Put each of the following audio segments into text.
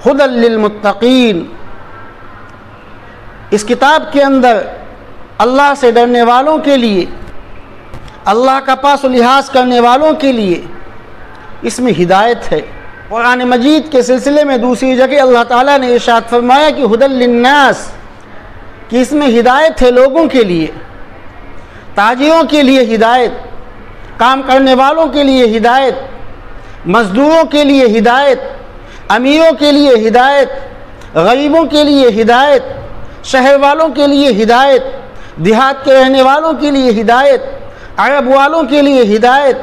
ہدی للمتقین، اس کتاب کے اندر اللہ سے ڈرنے والوں کے لیے، اللہ کا پاس و لحاظ کرنے والوں کے لیے اس میں ہدایت ہے۔ قرآن مجید کے سلسلے میں دوسری جگہ اللہ تعالیٰ نے ارشاد فرمایا کہ ہدی للناس، کہ اس میں ہدایت ہے لوگوں کے لیے، تاجروں کے لیے ہدایت، کام کرنے والوں کے لیے ہدایت، مزدوروں کے لیے ہدایت، امیروں کے لیے ہدایت، غریبوں کے لیے ہدایت، شہر والوں کے لیے ہدایت، دیہات کے رہنے والوں کے لیے ہدایت، عرب والوں کے لیے ہدایت،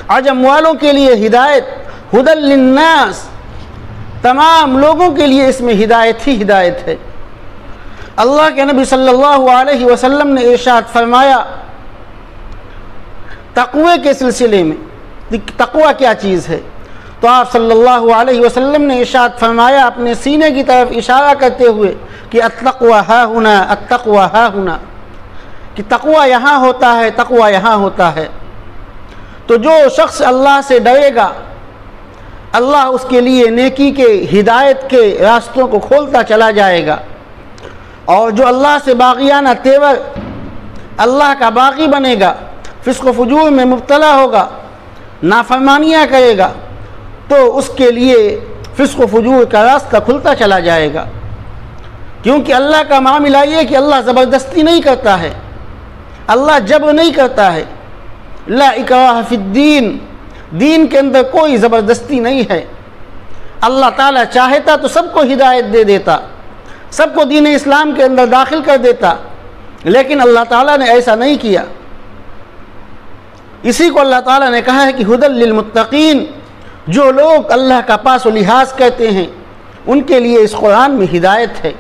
عجم والوں کے لیے ہدایت۔ ہدی للناس، تمام لوگوں کے لیے اس میں ہدایت ہی ہدایت ہے۔ اللہ کے نبی صلی اللہ علیہ وسلم نے ارشاد فرمایا تقوی کے سلسلے میں، تقوی کیا چیز ہے؟ تو آپ صلی اللہ علیہ وسلم نے ارشاد فرمایا اپنے سینے کی طرف اشارہ کرتے ہوئے کہ التقوی ہا ہنا، التقوی ہا ہنا، کہ تقوی یہاں ہوتا ہے، تقوی یہاں ہوتا ہے۔ تو جو شخص اللہ سے ڈرے گا، اللہ اس کے لیے نیکی کے، ہدایت کے راستوں کو کھولتا چلا جائے گا، اور جو اللہ سے باغیانہ تیور، اللہ کا باغی بنے گا، فسق و فجور میں مبتلا ہوگا، نافرمانیاں کرے گا، تو اس کے لیے فسق و فجور کا راستہ کھلتا چلا جائے گا۔ کیونکہ اللہ کا معاملہ یہ کہ اللہ زبردستی نہیں کرتا ہے، اللہ جبر نہیں کرتا ہے، لا اکراہ فی الدین، دین کے اندر کوئی زبردستی نہیں ہے۔ اللہ تعالیٰ چاہتا تو سب کو ہدایت دے دیتا، سب کو دین اسلام کے اندر داخل کر دیتا، لیکن اللہ تعالیٰ نے ایسا نہیں کیا۔ اسی کو اللہ تعالیٰ نے کہا ہے کہ ہدی للمتقین، جو لوگ اللہ کا پاس و لحاظ کرتے ہیں ان کے لیے اس قرآن میں ہدایت ہے۔